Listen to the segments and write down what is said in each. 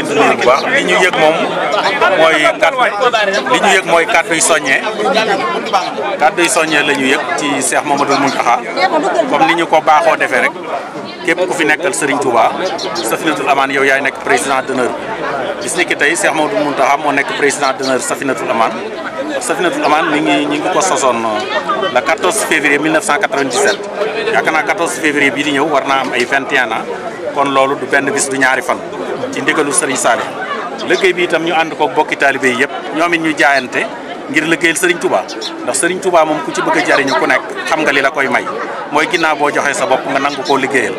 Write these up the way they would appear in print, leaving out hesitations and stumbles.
leen di nuyu bu baax li ñu yëg moom mooy kàddu yu soññee la ñu yëg ci Cheikh Mamadou Mountakha comme ni ñu ko baaxoo defee rek képp ku fi nekkal Serigne Touba Safinatul Aman yow yaay nekk président d'honneur bis ni ki tey Cheikh Mamadou Mountakha moo nekk président d'honneur Safinatul Aman. Safinatul Aman ñi ngi ko sosoon le 14 février 1997 yaakaar naa 14 février bii di ñëw war naa am ay 21 ans kon loolu du benn bis du ñaari fan ci ndigalu Serigne Saliou liggéey bi itam ñu ànd ko bokki taalibe yi yëpp ñoom it ñu jaayante ngir liggéeyal Serigne Touba ndax Serigne Touba moom ku ci bëgg a jariñu ku nekk xam nga li la koy may mooy ginnaaw boo joxee sa bopp nga nangu koo liggéeyal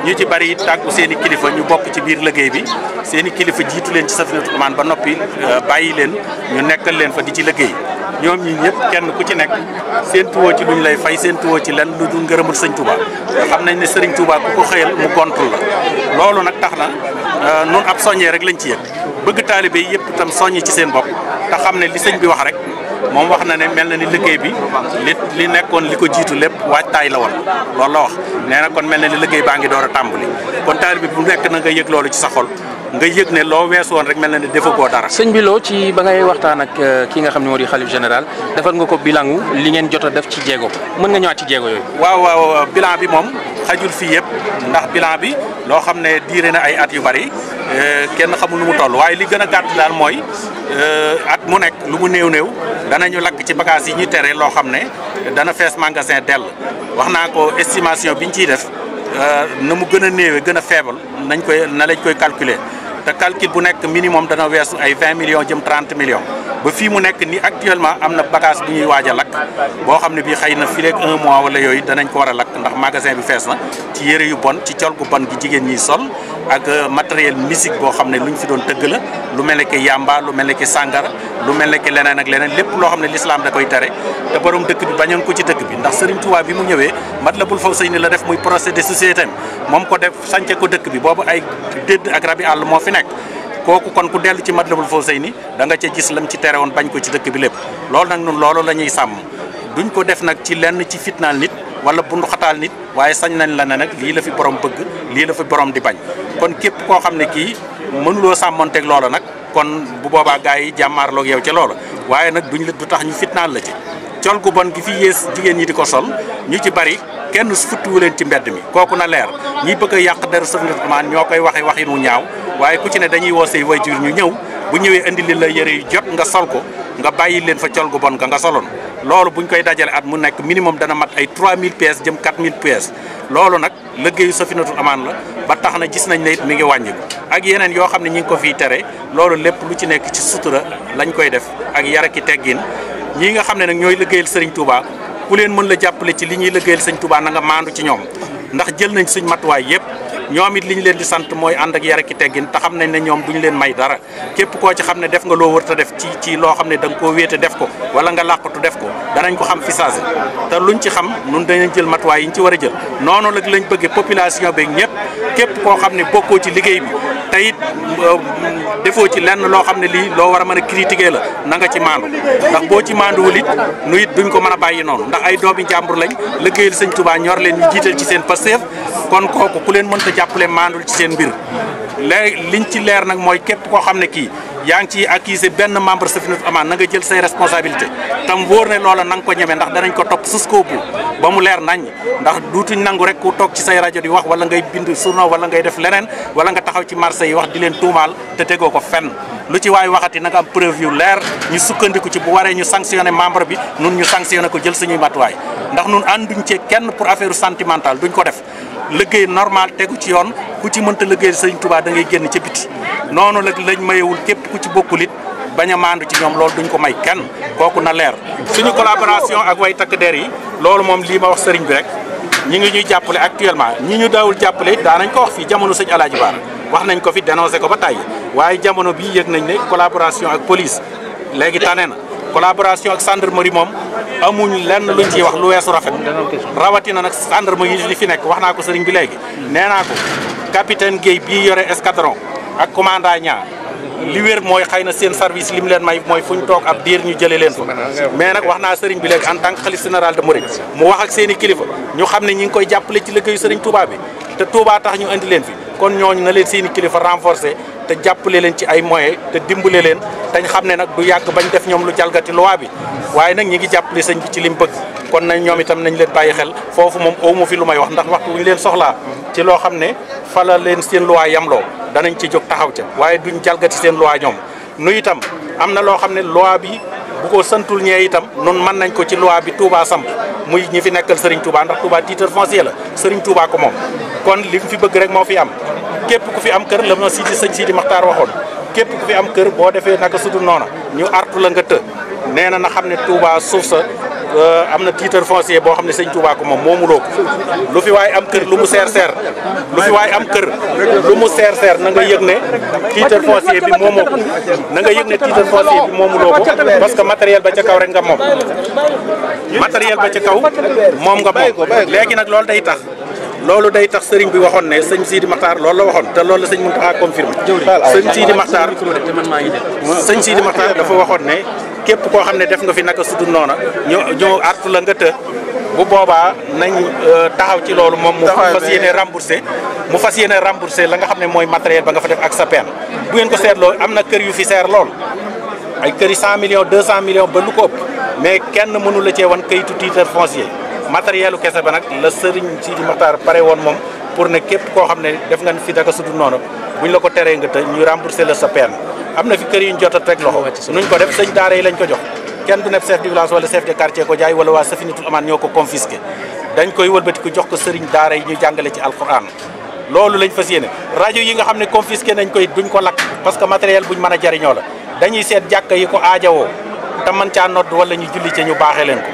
ñu ci bari tàggu seen i kilifa ñu bokk ci biir liggéey bi seen i kilifa jiitu leen ci Safinatul Aman ba noppi bàyyi leen ñu nekkal leen fa di ci liggéey ñoom ñi ñëpp kenn ku ci nekk seen tuwoo ci luñ lay fay seen tuwoo ci lenn lu dul ngërëmul sëñ Touba te xam nañ ne Serigne Touba ku ko xëyal mu gontul la loolu nag tax na nun ab soññee rek lañ ci yëg bëgg taalibe yi yëpp itam soññi ci seen bopp te xam ne li sëñ bi wax rek moom wax na ne mel na ni liggéey bi li nekkoon li ko jiitu lépp waajtaay la woon loolu la wax nee na kon mel na ni liggéey baa ngi door a tàmbali kon taalibe bi bu nekk na nga yëg loolu ci sa xol nga yëg ne loo weesu woon rek mel na ne defagoo dara. sëñ bi loo ci ba ngay waxtaan ak ki nga xam ne moo di xalif général defal nga ko bilangu li ngeen jot a def ci jéego mën nga ñëwaat ci jéego yooyu. waaw bilan bi moom xajul fii yëpp ndax bilan bi loo xam ne diire na ay at yu bari kenn xamul nu mu toll waaye li gën a gàtt daal mooy at mu nekk lu mu néew danañu lakk ci bagage yi ñu tere loo xam ne dana fees magasin dell wax naa ko estimation bi ñu ciy def na mu gën a néewee gën a faible lañ koy calculer te calcul bu nekk minimum dana weesu ay 20 millions jëm 30 millions ba fii mu nekk ni actuellement am na bagage bu ñuy waaj a lakk boo xam ne bii xëy na fii rek 1 mois wala yooyu danañ ko war a lakk ndax magasin bi fees na ci yére yu bon ci col gu bon gi jigéen ñiy sol ak matériel musique boo xam ne lu ñu fi doon tëgg la lu mel ne que yamba lu mel ne que sàngara lu mel ne que leneen ak leneen lépp loo xam ne l'islam da koy tere te borom dëkk bi bañoon ko ci dëkk bi ndax Serigne Touba bi mu ñëwee Matlabul Fawzayni la def muy procès de société moom ko def sànce ko dëkk bi boobu ay dédd ak rabi àll moo fi nekk kooku kon ku dellu ci Matlabul Fawzayni da nga ca gis lam ci tere woon bañ ko ci dëkk bi lépp loolu nag ñun loolu la ñuy sàmm duñ ko def nag ci lenn ci fitnaal nit wala bundu xataal nit waaye sañ nañ la ne nag lii la fi borom bëgg lii la fi borom di bañ kon képp koo xam ne kii mënuloo sàmmonteeg loola nag kon bu boobaa gars yi jàmmaarloog yow ca loola waaye nag du tax ñu fitnaal la ci col gu bon gi fi yées jigéen ñi di ko sol ñu ci bari kenn futtiwu leen ci mbedd mi kooku na leer ñi bëgg a yàq dara Safinatul Aman ñoo koy waxe waxin wu ñaaw waaye ku ci ne dañuy woo say waajur ñu ñëw bu ñëwee indi li la yëre yu jot nga sol ko nga bàyyi leen fa col gu bon nga soloon loolu buñ koy dajale at mu nekk minimum dana mat ay 3000 pièces jëm 4000 pièces loolu nag liggéeyu Safinatul Aman la ba tax na gis nañ ne it mi ngi wàññi ak yeneen yoo xam ne ñi ngi ko fiy tere loolu lépp lu ci nekk ci sutura lañ koy def ak yar ak i teggin ñii nga xam ne nag ñooy liggéeyal Serigne Touba ku leen mën la jàppale ci li ñuy liggéeyal Serigne Touba na nga maandu ci ñoom ndax jël nañ suñ matuwaay yëpp ñoom it li ñu leen di sant mooy ànd ak yar ak i teggin te xam nañ ne ñoom duñu leen may dara képp koo ci xam ne def nga loo wër te def ci loo xam ne da nga koo wéete def ko wala nga làqatu def ko danañ ko xam fi saasi te luñ ci xam nun danañ jël matuwaay yi ñu ci war a jël noonu nag lañ bëggee population beeg ñëpp képp koo xam ne bokkoo ci liggéey bi te it defoo ci lenn loo xam ne lii loo war a mën a critiquer la na nga ci maandu ndax boo ci maanduwul it nu it duñ ko mën a bàyyi noonu ndax ay doomi jàmbur lañ liggéeyal Sëñ Touba ñor leen ñu jiital ci seen Pastef kon kooku ku leen mënta jàppale maandul ci seen mbir léegi liñ ci leer nag mooy képp koo xam ne kii yaa ngi ciy accusé benn membre Safinatul Aman na nga jël say responsabilité tam wóor ne loola na nga ko ñeme ndax danañ ko topp jusqu'au bout ba mu leer nañ ndax duutuñ nangu rek ku toog ci say rajo di wax wala ngay bind journal wala ngay def leneen wala nga taxaw ci marché yi wax di leen tuumaal te tegoo ko fenn lu ci waay waxati na nga am preuve yu leer ñu sukkandiku ci bu waree ñu sanctionné membre bi nun ñu sanctionné ko jël suñuy matuwaay ndax nun ànduñ ci kenn pour affaire sentimentale duñ ko def liggéey normal tegu ci yoon ku ci mënta liggéey Sëriñ Touba da ngay génn ca biti noonu la lañ mayewul képp ku ci bokkul it bañ a maandu ci ñoom loolu duñ ko may kenn kooku na leer suñu collaboration ak way takk der yi loolu moom lii ma wax sëriñ bi rek ñi ngi ñuy jàppale actuellement ñi ñu daawul jàppale daanañ ko wax fii jamono sëñ Alaaji Baara wax nañ ko fi dénoncé ko ba tàyyi waaye jamono bii yëg nañ ne collaboration ak police léegi tane na collaboration ak gendarmerie moom amuñ lenn luñ ciy wax lu weesu rafet rawatina nag gendarmerie yi li fi nekk wax naa ko sëriñ bi léegi nee naa ko capitaine Guèye bii yore escadron ak commandant Niang li wér mooy xëy na seen service li mu leen may mooy fu ñu toog ab diir ñu jëlee leen fa mais nag wax naa sëriñ bi léegi en tant que xalif général de Mouride mu wax ak seen i kilifa ñu xam ne ñi ngi koy jàppale ci liggéeyu sëriñ Touba bi te Touba tax ñu andi leen fi kon ñooñu na leen seeni kilifa renforcer te jàppale leen ci ay moyens te dimbale leen dañ xam ne nag du yàgg bañ def ñoom lu jalgati loi bi waaye nag ñi ngi jàppale sëñ bi ci lim bëgg kon nañ ñoom itam nañ leen bàyyi xel foofu moom amu fi lu may wax ndax waxtu bu ñu leen soxlaa ci loo xam ne fala leen seen loi yamloo danañ ci jóg taxaw ca waaye duñ jalgati seen loi ñoom nu itam am na loo xam ne loi bi bu ko santul ñee itam noonu mën nañ ko ci loi bi Touba samp muy ñi fi nekkal Serigne Touba ndax Touba titre foncier la Serigne Touba ko moom kon li mu fi bëgg rek moo fi am képp ku fi am kër la ma sëñ Sidi Maxtaar waxoon képp ku fi am kër boo defee naka sudul noona ñu artu la nga të nee na xam ne Touba suuf sa am na titre foncier boo xam ne sëñ Touba ko moom moomuloo ko lu fi waay am kër lu mu seer seer lu fi waay am kër lu mu seer seer na nga yëg ne titre foncier bi moomoo ko na nga yëg ne titre foncier bi moomuloo ko parce que matériel ba ca kaw rek nga moom matériel ba ca kaw moom nga moom léegi nag loolu day tax sëriñ bi waxoon ne sëñ Sidi Maxtaar loolu la waxoon te loolu la sëñ Mountakha confirmé sëñ Sidi Maxtaar dafa waxoon ne képp koo xam ne def nga fi naka sudul noona ñu artu la nga të bu boobaa nañ taxaw ci loolu moom mu fas yéene remboursé la nga xam ne mooy matériel ba nga fa def ak sa peine bu ngeen ko seetloo am na kër yu fi seer lool ay kër yi 100 millions 200 millions ba lu ko ëpp mais kenn mënu la cee wan kayitu titre foncier matériel kese ba nag la Serigne Sidi Maxtaar pare woon moom pour ne képp koo xam ne def nga fi daka sudul noonu buñ la ko teree nga të ñu remboursé la sa peine am na fi kër yu ñu jot a teg loxo nuñ ko def sëñ daara yi lañ ko jox kenn du nekk chef de village wala chef de quartier ko jaay wala waa Safinatul Amaan ñoo ko confisqué dañ koy wëlbati ko jox ko sëriñ daara yi ñu jàngale ci alquran loolu lañ fas yéene rajo yi nga xam ne confisqué nañ koy duñ ko lakk parce que matériel buñ mën a jariñoo la dañuy seet jàkka yi ko aajawoo te mën caa nodd wala ñu julli ca ñu baaxee leen ko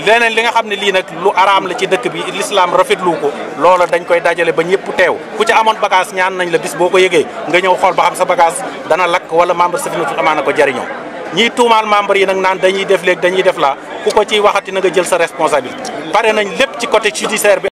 leneen li nga xam ne lii nag lu araam la ci dëkk bi l'islam rafetlu ko loola dañ koy dajale ba ñëpp teew ku ci amoon bagage ñaan nañ la bis boo ko yëgee nga ñëw xool ba xam sa bagage dana lakk wala membre Safinatul Amaan na ko jariñoo ñiy tuumaal membre yi nag naan dañuy def léegi dañuy def laa ku ko ciy waxati na nga jël sa responsabilité pare nañ lépp ci côté judiciaire bi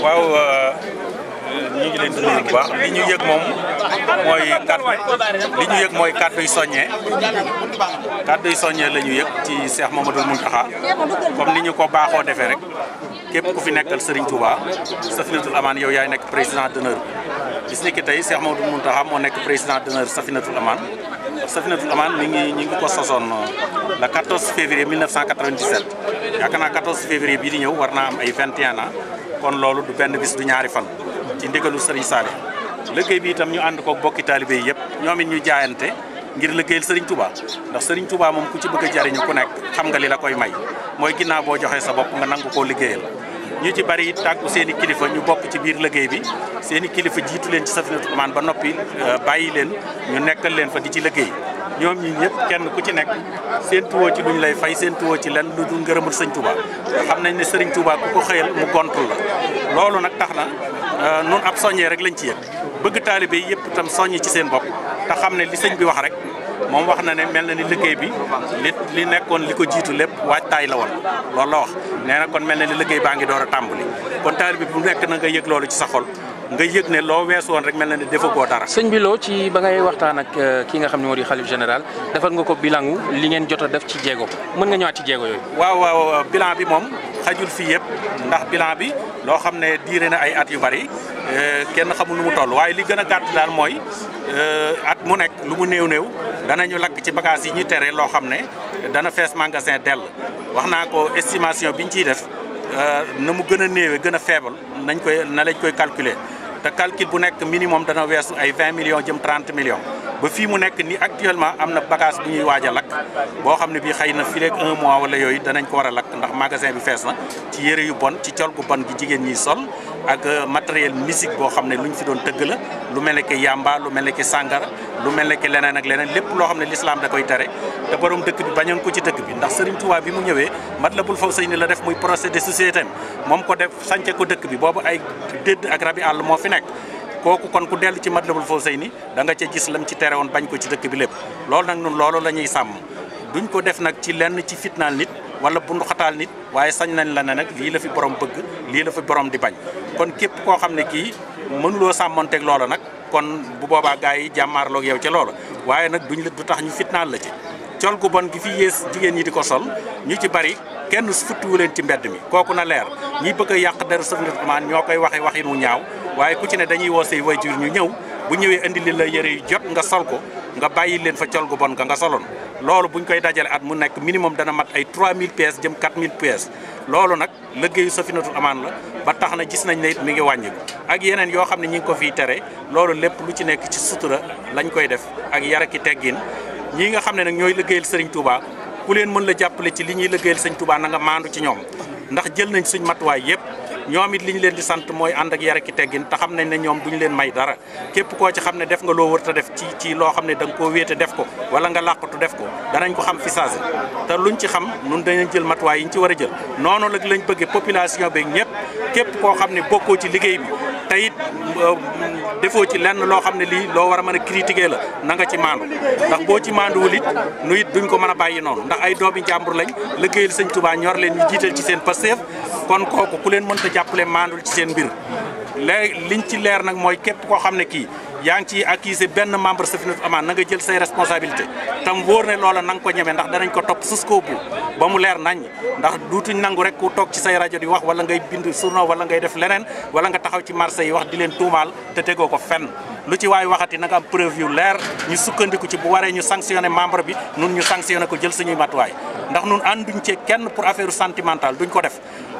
waaw ñu ngi leen di nuyu bu baax li ñu yëg moom mooy kàddu yu soññee la ñu yëg ci Cheikh Mamadou Mountakha comme ni ñu ko baaxoo defee rek képp ku fi nekkal Serigne Touba Safinatul Aman yow yaay nekk président d'honneur bis ni ki tey Cheikh Mamadou Mountakha moo nekk président d'honneur Safinatul Aman. Safinatul Aman ñi ngi ko sosoon le 14 février 1997 yaakaar naa 14 février bii di ñëw war naa am ay 21 ans kon loolu du benn bis du ñaari fan ci ndigalu Serigne Saliou liggéey bi itam ñu ànd ko bokki taalibe yi yëpp ñoom it ñu jaayante ngir liggéeyal Serigne Touba ndax Serigne Touba moom ku ci bëgg a jariñu ku nekk xam nga li la koy may mooy ginnaaw boo joxee sa bopp nga nangu koo liggéeyal ñu ci bari tàggu seen i kilifa ñu bokk ci biir liggéey bi seen i kilifa jiitu leen ci Safinatul Aman ba noppi bàyyi leen ñu nekkal leen fa di ci liggéey ñoom ñi ñëpp kenn ku ci nekk seen tuwoo ci luñ lay fay seen tuwoo ci lenn lu dul ngërëmul Sëñ Touba xam nañ ne Serigne Touba ku ko xëyal mu gontul la loolu nag tax na nun ab soññee rek lañ ci yëg bëgg taalibe yi yëpp itam soññi ci seen bopp te xam ne li sëñ bi wax rek moom wax na ne mel na ni liggéey bi li nekkoon li ko jiitu lépp waajtaay la woon loolu la wax nee na kon mel na ni liggéey baa ngi door a tàmbali kon taalibe bi bu nekk na nga yëg loolu ci sa xol nga yëg ne loo weesu woon rek mel na ne defagoo dara. sëñ bi loo ci ba ngay waxtaan ak ki nga xam ne moo di xalif général defal nga ko bilangu li ngeen jot a def ci jéego mën nga ñëwaat ci jéego yooyu. waaw bilan bi moom xajul fii yëpp ndax bilan bi loo xam ne diire na ay at yu bari kenn xamul nu mu toll waaye li gën a gàtt daal mooy at mu nekk lu mu néew danañu lakk ci bagage yi ñu tere loo xam ne dana fees magasin dell wax naa ko estimation bi ñu ciy def na mu gën a néewee gën a faible lañ koy calculer te calcul bu nekk minimum dana weesu ay 20 millions jëm 30 millions ba fii mu nekk ni actuellement am na bagage bu ñuy waaj a lakk boo xam ne bii xëy na fii rek 1 mois wala yooyu danañ ko war a lakk ndax magasin bi fees na ci yëre yu bon ci col gu bon gi jigéen ñiy sol ak matériel musique boo xam ne lu ñu fi doon tëgg la lu mel ne que yamba lu mel ne que sàngara lu mel ne que leneen ak leneen lépp loo xam ne l'islam da koy tere te borom dëkk bi bañoon ko ci dëkk bi ndax Serigne Touba bi mu ñëwee Matlabul Fawzayni la def muy procès de société moom ko def sànce ko dëkk bi boobu ay dédd ak rabi àll moo fi nekk kooku kon ku dellu ci Matlabul Fawzayni da nga ca gis lam ci tere woon bañ ko ci dëkk bi lépp loolu nag ñun loolu la ñuy sàmm duñ ko def nag ci lenn ci fitnaal nit wala bundu xataal nit waaye sañ nañ la ne nag lii la fi borom bëgg lii la fi borom di bañ kon képp koo xam ne kii mënuloo sàmmonteeg loola nag kon bu boobaa gars yi jàmmaarloog yow ca loola waaye nag du tax ñu fitnaal la ci col gu bon gi fi yées jigéen ñi di ko sol ñu ci bari kenn futtiwu leen ci mbedd mi kooku na leer ñi bëgg a yàq dara Safinatul Aman ñoo koy waxee waxin wu ñaaw waaye ku ci ne dañuy woo say waajur ñu ñëw bu ñëwee indi li la yëre yu jot nga sol ko nga bàyyi leen fa col gu bon nga soloon loolu buñ koy dajale at mu nekk minimum dana mat ay 3000 pièces jëm 4000 pièces loolu nag liggéeyu Safinatul Aman la ba tax na gis nañ ne it mi ngi wàññiku ak yeneen yoo xam ne ñi ngi ko fiy tere loolu lépp lu ci nekk ci sutura lañ koy def ak yar ak i teggin ñii nga xam ne nag ñooy liggéeyal Serigne Touba ku leen mën la jàppale ci li ñuy liggéeyal Serigne Touba na nga maandu ci ñoom ndax jël nañ suñ matuwaay yëpp ñoom it li ñu leen di sant mooy ànd ak yar ak i teggin te xam nañ ne ñoom duñu leen may dara képp koo ci xam ne def nga loo wër te def ci loo xam ne da nga koo wéete def ko wala nga làqatu def ko danañ ko xam fi saasi te luñ ci xam nun dañu jël matuwaay yi ñu ci war a jël noonu la lañ bëggee population beeg ñëpp képp koo xam ne bokkoo ci liggéey bi te it defoo ci lenn loo xam ne lii loo war a mën a critiquer la na nga ci maandu ndax boo ci maanduwul it nu it duñ ko mën a bàyyi noonu ndax ay doomi jàmbur lañ liggéeyal Sëñ Touba ñor leen ñu jiital ci seen Pastef kon kooku ku leen mënta jàppale maandul ci seen mbir léegi liñ ci leer nag mooy képp koo xam ne kii yaa ngi ciy accusé benn membre Safinatul Aman na nga jël say responsabilité tam wóor ne loola na nga ko ñeme ndax danañ ko topp jusqu'au bout ba mu leer nañ ndax duutuñ nangu rek ku toog ci say rajo di wax wala ngay bind journal wala ngay def leneen wala nga taxaw ci marché yi wax di leen tuumaal te tegoo ko fenn lu ci waay waxati na nga am preuve yu leer ñu sukkandiku ci bu waree ñu sanctionné membre bi nun ñu sanctionné ko jël suñuy matuwaay ndax nun ànduñ ci kenn pour affaire sentimentale duñ ko def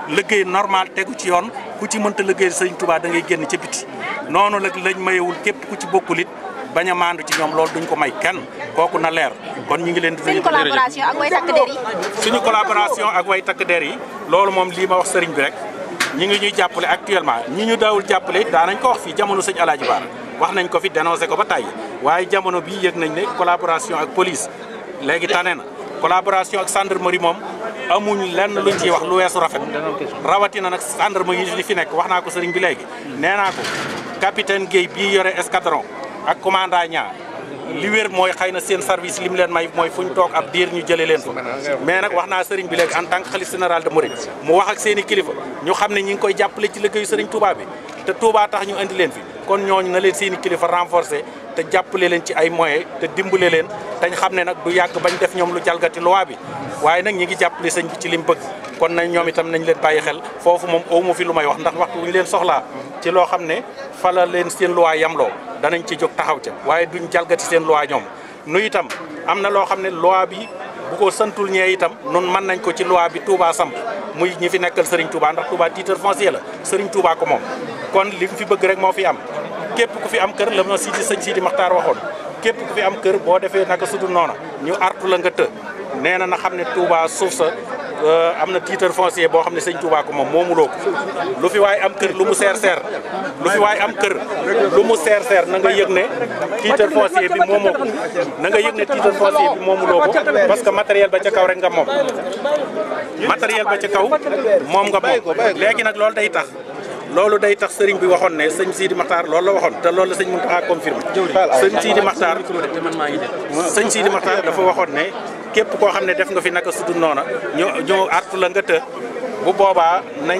liggéey normal tegu ci yoon ku ci mënta liggéey Sëriñ Touba da ngay génn ca biti noonu la lañ mayewul képp ku ci bokkul it bañ a maandu ci ñoom loolu duñ ko may kenn kooku na leer kon ñu ngi leen di. suñu collaboration ak way takk der yi. suñu collaboration ak way takk der yi loolu moom lii ma wax sëriñ bi rek ñi ngi ñuy jàppale actuellement ñi ñu daawul jàppale daanañ ko wax fii jamono sëñ Alaaji Baar wax nañ ko fi dénoncé ko ba tàyyi waaye jamono bii yëg nañ ne collaboration ak police léegi tane na collaboration ak gendarmerie moom amuñ lenn luñ ciy wax lu weesu rafet rawatina nag gendarmerie yi li fi nekk wax naa ko sëriñ bi léegi nee naa ko capitaine Guèye bii yore escadron ak commandant Niang li wér mooy xëy na seen service li mu leen may mooy fu ñu toog ab diir ñu jëlee leen fa mais nag wax naa sëriñ bi léegi en tant que xalif général de Mouride mu wax ak seen i kilifa ñu xam ne ñi ngi koy jàppale ci liggéeyu sëriñ Touba bi te Touba tax ñu andi leen fi kon ñooñu na leen seen i kilifa renforcer te jàppale leen ci ay moyens te dimbale leen dañ xam ne nag du yàgg bañ def ñoom lu jalgati loi bi waaye nag ñi ngi jàppale sëñ bi ci lim bëgg kon nañ ñoom itam nañ leen bàyyi xel foofu moom aw ma fi lu may wax ndax waxtu bu ñu leen soxlaa ci loo xam ne fala leen seen loi yamloo danañ ci jóg taxaw ca waaye duñ jalgati seen loi ñoom nu itam am na loo xam ne loi bi bu ko santul ñee itam nun mën nañ ko ci loi bi Touba samp muy ñi fi nekkal Serigne Touba ndax Touba titre foncier la Serigne Touba ko moom kon li mu fi bëgg rek moo fi am képp ku fi am kër la ma sëñ Sidi Maxtaar waxoon képp ku fi am kër boo defee naka sudul noona ñu artu la nga të nee na xam ne Touba suuf sa am na titre foncier boo xam ne sëñ Touba ko moom moomuloo ko lu fi waay am kër lu mu seer seer lu fi waay am kër lu mu seer seer na nga yëg ne titre foncier bi moomoo ko na nga yëg ne titre foncier bi moomuloo ko parce que matériel ba ca kaw rek nga moom matériel ba ca kaw moom nga moom léegi nag loolu day tax sëriñ bi waxoon ne sëñ Sidi Maxtaar loolu la waxoon te loolu la sëñ Mountakha confirmé sëñ Sidi Maxtaar dafa waxoon ne képp koo xam ne def nga fi naka sudul noona ñu artu la nga të bu boobaa nañ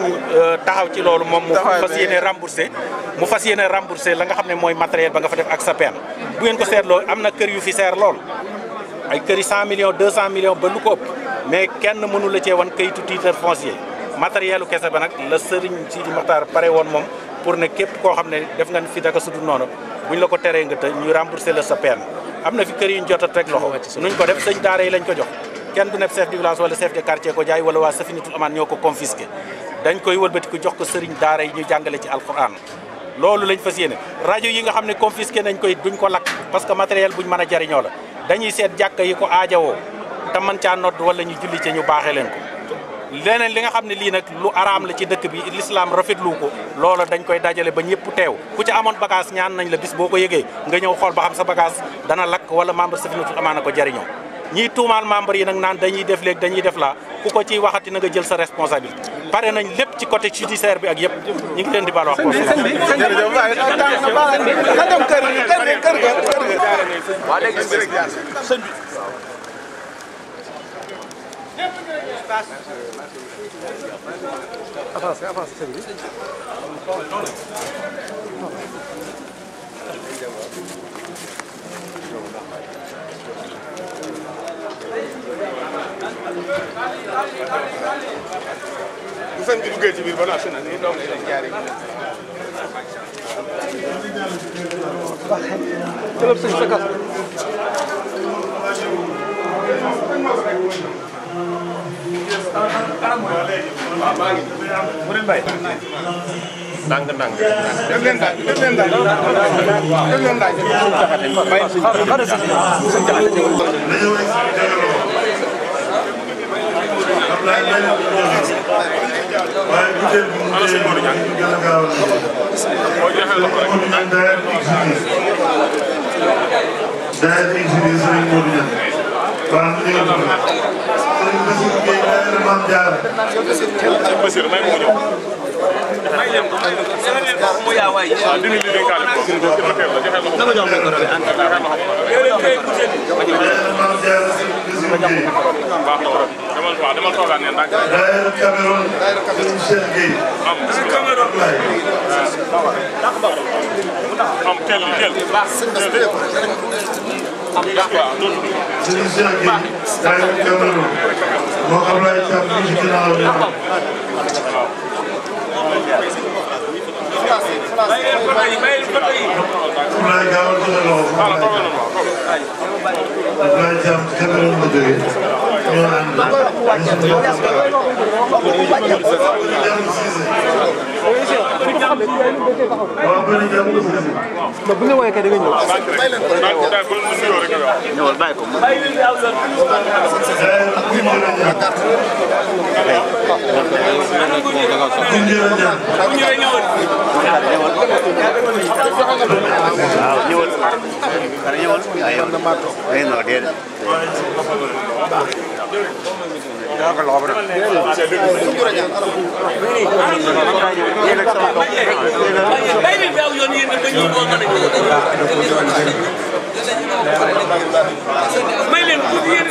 taxaw ci loolu moom mu fas yéene remboursé la nga xam ne mooy matériel ba nga fa def ak sa peine bu ngeen ko seetloo am na kër yu fi seer lool ay kër yi 100 millions 200 millions ba lu ko ëpp mais kenn mënu la cee wan kayitu titre foncier matériel u kese ba nag la sëriñ Sidi Maxtaar pare woon moom pour ne képp koo xam ne def nga fi daka sudul noonu buñ la ko teree nga të ñu remboursé la sa peine am na fi kër yu ñu jot a teg loxo nuñ ko def sëñ daara yi lañ ko jox kenn du nekk chef de village wala chef de quartier ko jaay wala waa Safinatul Amaan ñoo ko confisqué dañ koy wëlbati ko jox ko sëriñ daara yi ñu jàngale ci alquran loolu lañ fas yéene rajo yi nga xam ne confisqué nañ koy duñ ko lakk parce que matériel buñ mën a jariñoo la dañuy seet jàkka yi ko aajawoo te mën caa nodd wala ñu julli ca ñu baaxee leen ko leneen li nga xam ne lii nag lu araam la ci dëkk bi l'islam rafetlu ko loola dañ koy dajale ba ñëpp teew ku ci amoon bagage ñaan nañ la bis boo ko yëgee nga ñëw xool ba xam sa bagage dana lakk wala membre Safinatul Amaan na ko jariñoo ñiy tuumaal membre yi nag naan dañuy def léegi dañuy def laa ku ko ciy waxati na nga jël sa responsabilité pare nañ lépp ci côté judiciaire bi ak yëpp ñu ngi leen di baal wax ko Avance sëñ bi. Bu sëñ bi duggee ci biir ba noppi nag nii doom lay jaaree. jëlal sëñ sa kas. ndànk ndànk def leen daal def leen daal def leen daal waaye butéel bi mu ngi gën a gaaw daayira exhibi Sëriñ Modou Niang waaw mu ñëw Sëriñ Bassirou Gueye daayira Mame Diarra Bassirou may mu ñëw may leen ko mu yaa waay dina li dénkaale ko secrétaire la joxe loxo dama jox ko rek en tant que daayira Mame Diarra Sëriñ Bassirou Gueye baax na trop demal toogaan ne ndax daayira Cameroun Sëriñ Cheikh Gueye am Cameroun am tel baax Sëriñ Cheikh Gueye daayira Cameroun moo Ablaye Thiam mi ci ginnaaw ne Ablaye gaawal joxe loxo Ablaye Thiam Cameroun la jógee ñoo ànd waaw bëri jàmm Cissé bu ñu woowee kay da nga ñëw. ñëwal bàyyi ko may leen tuuti yéen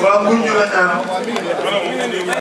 waaw nguñ ñu la ñaan